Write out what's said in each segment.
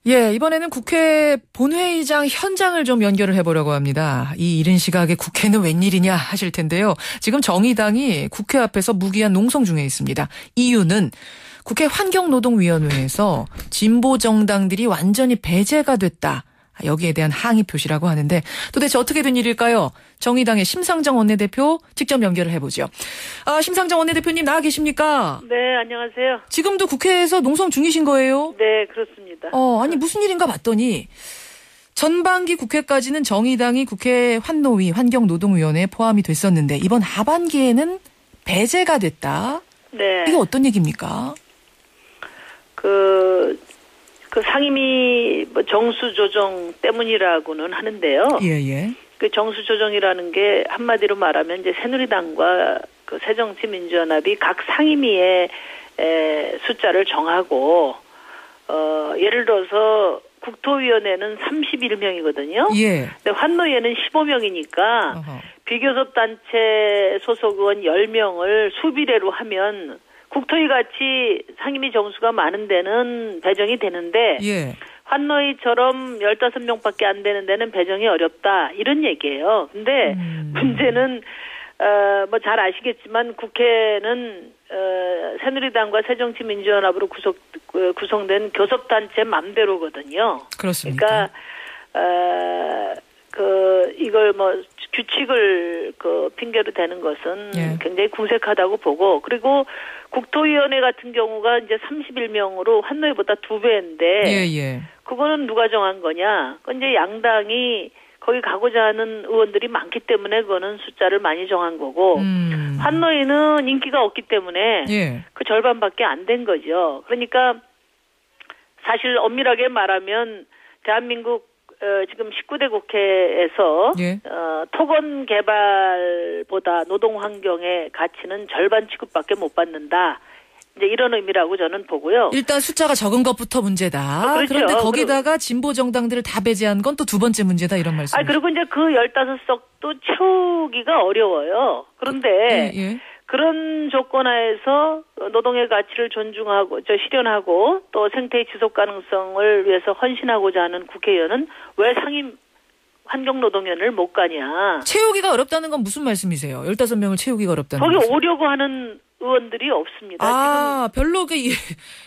예, 이번에는 국회 본회의장 현장을 좀 연결을 해보려고 합니다. 이 이른 시각에 국회는 웬일이냐 하실 텐데요. 지금 정의당이 국회 앞에서 무기한 농성 중에 있습니다. 이유는 국회 환경노동위원회에서 진보 정당들이 완전히 배제가 됐다. 여기에 대한 항의 표시라고 하는데 도대체 어떻게 된 일일까요? 정의당의 심상정 원내대표 직접 연결을 해보죠. 심상정 원내대표님 나와 계십니까? 네, 안녕하세요. 지금도 국회에서 농성 중이신 거예요? 네, 그렇습니다. 아니 무슨 일인가 봤더니 전반기 국회까지는 정의당이 국회 환노위 환경노동위원회에 포함이 됐었는데 이번 하반기에는 배제가 됐다. 네. 이게 어떤 얘기입니까? 그 상임위 정수 조정 때문이라고는 하는데요. 예. 그 정수 조정이라는 게 한마디로 말하면 이제 새누리당과 그 새정치민주연합이 각 상임위의 숫자를 정하고 예를 들어서 국토위원회는 31명이거든요. 예. 근데 환노위에는 15명이니까 비교섭단체 소속 의원 10명을 수비례로 하면 국토위 같이 상임위 정수가 많은 데는 배정이 되는데 예. 환노위처럼 15명밖에 안 되는 데는 배정이 어렵다 이런 얘기예요. 근데 문제는 잘 아시겠지만 국회는 새누리당과 새정치민주연합으로 구성된 교섭단체 맘대로거든요. 그렇습니까? 그러니까 이걸 규칙을 핑계로 대는 것은 예. 굉장히 궁색하다고 보고, 그리고 국토위원회 같은 경우가 이제 31명으로 환노위보다 2배인데 예. 그거는 누가 정한 거냐? 그건 이제 양당이 거기 가고자 하는 의원들이 많기 때문에 그거는 숫자를 많이 정한 거고, 환노위는 인기가 없기 때문에 예. 그 절반밖에 안 된 거죠. 그러니까 사실 엄밀하게 말하면 대한민국 지금 19대 국회에서 예. 토건 개발보다 노동 환경의 가치는 절반 취급밖에 못 받는다. 이제 이런 의미라고 저는 보고요. 일단 숫자가 적은 것부터 문제다. 그렇죠. 그런데 거기다가 진보 정당들을 다 배제한 건 또 두 번째 문제다 이런 말씀. 그리고 이제 그 15석도 채우기가 어려워요. 그런데 예. 그런 조건 하에서 노동의 가치를 존중하고 실현하고 또 생태의 지속 가능성을 위해서 헌신하고자 하는 국회의원은 왜 상임 환경노동위원회를 못 가냐. 채우기가 어렵다는 건 무슨 말씀이세요? 15명을 채우기가 어렵다는 거기 말씀. 오려고 하는 의원들이 없습니다. 별로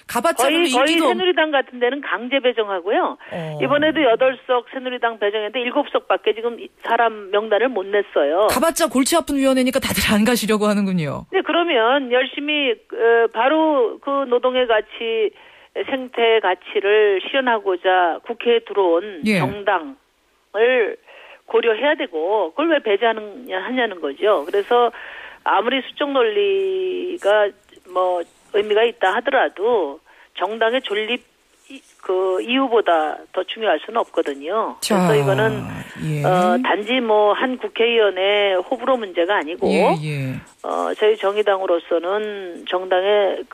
가봤자 거의 인기도 새누리당 같은 데는 강제 배정하고요. 이번에도 8석 새누리당 배정했는데 7석밖에 지금 사람 명단을 못 냈어요. 가봤자 골치 아픈 위원회니까 다들 안 가시려고 하는군요. 네, 그러면 열심히 바로 그 노동의 가치, 생태 가치를 실현하고자 국회에 들어온 예. 정당을 고려해야 되고 그걸 왜 배제하느냐는 거죠. 그래서 아무리 수적 논리가 의미가 있다 하더라도 정당의 존립 이유보다 더 중요할 수는 없거든요. 그래서 이거는 단지 한 국회의원의 호불호 문제가 아니고 저희 정의당으로서는 정당의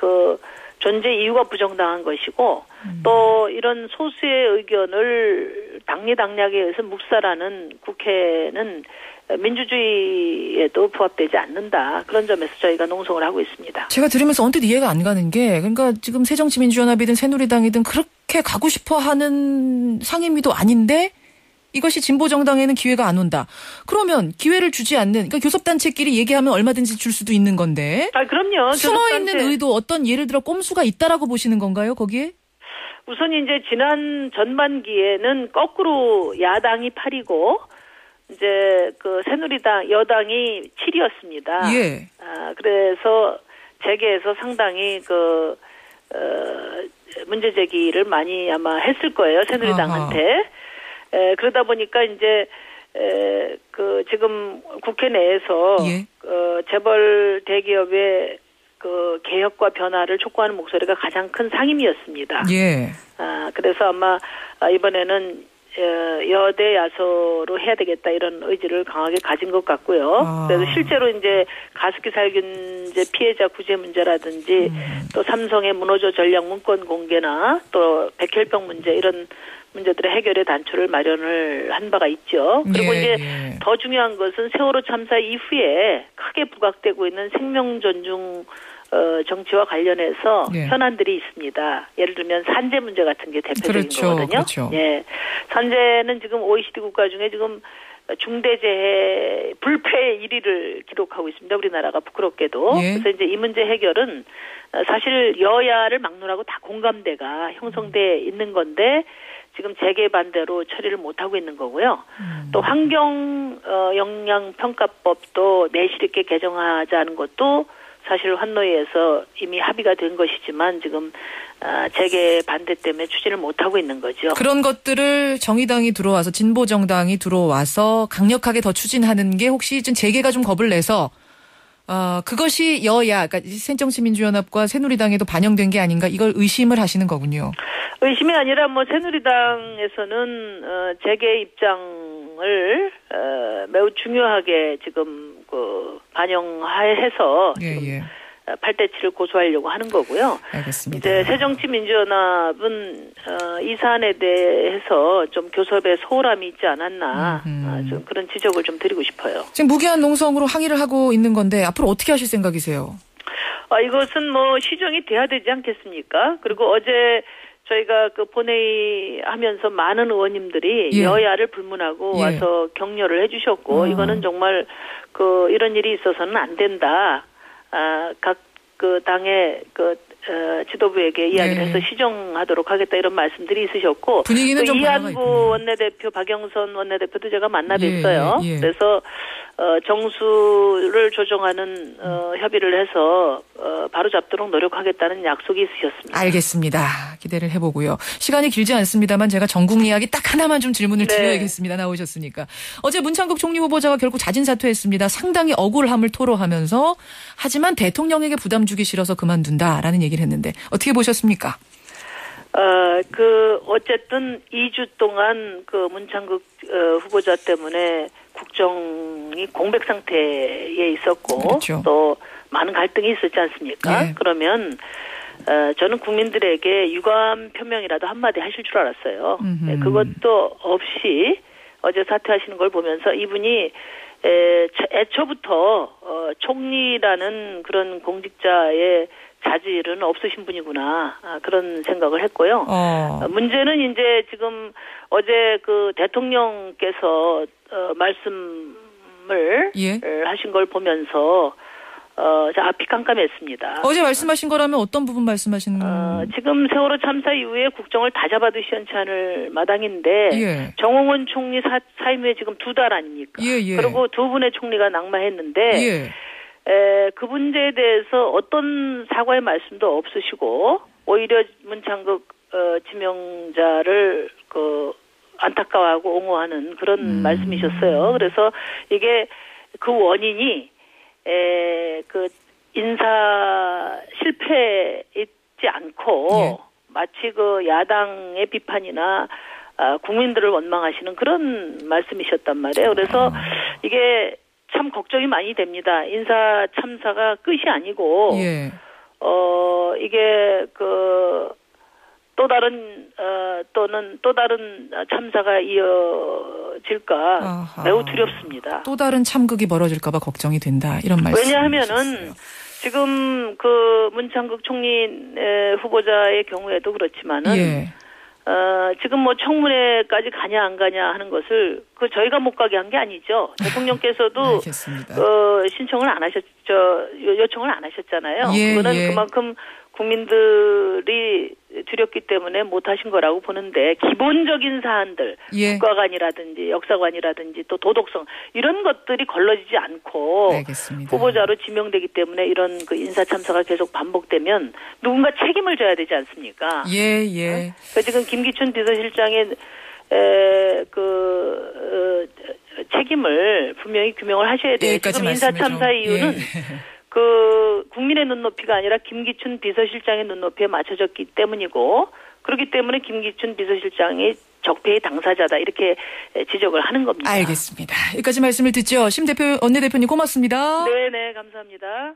존재 이유가 부정당한 것이고 또 이런 소수의 의견을 당리당략에 의해서 묵살하는 국회는 민주주의에도 부합되지 않는다. 그런 점에서 저희가 농성을 하고 있습니다. 제가 들으면서 언뜻 이해가 안 가는 게 그러니까 지금 새정치민주연합이든 새누리당이든 그렇게 가고 싶어하는 상임위도 아닌데 이것이 진보정당에는 기회가 안 온다. 그러면 기회를 주지 않는 그러니까 교섭단체끼리 얘기하면 얼마든지 줄 수도 있는 건데. 그럼요. 숨어있는 의도 어떤 예를 들어 꼼수가 있다라고 보시는 건가요? 거기에? 우선 이제 지난 전반기에는 거꾸로 야당이 8이고 이제 새누리당 여당이 7이었습니다. 예. 그래서 재계에서 상당히 문제 제기를 많이 아마 했을 거예요. 새누리당한테. 그러다 보니까 이제 지금 국회 내에서 예. 재벌 대기업의 개혁과 변화를 촉구하는 목소리가 가장 큰 상임이었습니다. 예. 그래서 아마 이번에는 여대 야소로 해야 되겠다 이런 의지를 강하게 가진 것 같고요. 그래서 실제로 이제 가습기 살균제 피해자 구제 문제라든지 또 삼성의 문호조 전략 문건 공개나 또 백혈병 문제 이런 문제들의 해결의 단초를 마련을 한 바가 있죠. 그리고 이제 더 중요한 것은 세월호 참사 이후에 크게 부각되고 있는 생명 존중 정치와 관련해서 예. 현안들이 있습니다. 예를 들면 산재 문제 같은 게 대표적인 그렇죠. 거거든요. 그렇죠. 예. 산재는 지금 OECD 국가 중에 지금 중대재해 불패 1위를 기록하고 있습니다. 우리나라가 부끄럽게도. 예. 그래서 이제 이 문제 해결은 사실 여야를 막론하고 다 공감대가 형성돼 있는 건데 지금 재개반대로 처리를 못하고 있는 거고요. 또 환경 영향 평가법도 내실 있게 개정하자는 것도 사실 환노위에서 이미 합의가 된 것이지만 지금 재개반대 때문에 추진을 못하고 있는 거죠. 그런 것들을 정의당이 들어와서 진보정당이 들어와서 강력하게 더 추진하는 게 혹시 좀 재개가 좀 겁을 내서 그것이 여야, 그러니까 새정치민주연합과 새누리당에도 반영된 게 아닌가 이걸 의심을 하시는 거군요. 의심이 아니라 뭐 새누리당에서는 재개 입장을 매우 중요하게 지금 반영해서 지금 8대 7을 고소하려고 하는 거고요. 알겠습니다. 이제 새정치민주연합은 이 사안에 대해서 좀 교섭에 소홀함이 있지 않았나 좀 그런 지적을 좀 드리고 싶어요. 지금 무기한 농성으로 항의를 하고 있는 건데 앞으로 어떻게 하실 생각이세요? 이것은 뭐 시정이 돼야 되지 않겠습니까? 그리고 어제 저희가 그 본회의 하면서 많은 의원님들이 여야를 불문하고 와서 격려를 해주셨고 이거는 정말 이런 일이 있어서는 안 된다. 각 당의 지도부에게 이야기를 해서 시정하도록 하겠다 이런 말씀들이 있으셨고 분위기는 좀 이한구 원내대표 박영선 원내대표도 제가 만나 뵀어요. 그래서 정수를 조정하는 협의를 해서 바로잡도록 노력하겠다는 약속이 있으셨습니다. 알겠습니다. 기대를 해보고요. 시간이 길지 않습니다만 제가 전국 이야기 딱 하나만 좀 질문을 드려야겠습니다. 나오셨으니까. 어제 문창국 총리 후보자가 결국 자진 사퇴했습니다. 상당히 억울함을 토로하면서 하지만 대통령에게 부담 주기 싫어서 그만둔다라는 얘기를 했는데 어떻게 보셨습니까? 어쨌든 2주 동안 문창국 후보자 때문에 국정이 공백 상태에 있었고 그렇죠. 또 많은 갈등이 있었지 않습니까? 그러면 저는 국민들에게 유감 표명이라도 한마디 하실 줄 알았어요. 그것도 없이 어제 사퇴하시는 걸 보면서 이분이 애초부터 총리라는 그런 공직자의 자질은 없으신 분이구나 그런 생각을 했고요. 문제는 이제 지금 어제 대통령께서 말씀을 하신 걸 보면서 앞이 깜깜했습니다. 어제 말씀하신 거라면 어떤 부분 말씀하시는? 지금 세월호 참사 이후에 국정을 다 잡아도 시원찮을 마당인데 정홍원 총리 사임 후에 지금 2달 아닙니까? 그리고 2분의 총리가 낙마했는데 그 문제에 대해서 어떤 사과의 말씀도 없으시고 오히려 문창국 지명자를 안타까워하고 옹호하는 그런 말씀이셨어요. 그래서 이게 그 원인이 인사 실패 있지 않고 마치 야당의 비판이나 국민들을 원망하시는 그런 말씀이셨단 말이에요. 그래서 이게 참 걱정이 많이 됩니다. 인사 참사가 끝이 아니고 이게 또 다른 참사가 이어질까 매우 두렵습니다. 또 다른 참극이 벌어질까 봐 걱정이 된다. 이런 말씀. 왜냐하면은 지금 문창국 총리 후보자의 경우에도 그렇지만은 지금 청문회까지 가냐 안 가냐 하는 것을 저희가 못 가게 한 게 아니죠. 대통령께서도 신청을 안 하셨죠. 요청을 안 하셨잖아요. 그거는 그만큼 국민들이 두렵기 때문에 못하신 거라고 보는데 기본적인 사안들 국가관이라든지 역사관이라든지 또 도덕성 이런 것들이 걸러지지 않고 후보자로 지명되기 때문에 이런 인사 참사가 계속 반복되면 누군가 책임을 져야 되지 않습니까? 지금 김기춘 비서실장의 책임을 분명히 규명을 하셔야 돼요. 지금 인사 참사 이유는 국민의 눈높이가 아니라 김기춘 비서실장의 눈높이에 맞춰졌기 때문이고 그렇기 때문에 김기춘 비서실장이 적폐의 당사자다 이렇게 지적을 하는 겁니다. 알겠습니다. 여기까지 말씀을 듣죠. 심 원내대표님 고맙습니다. 네네 감사합니다.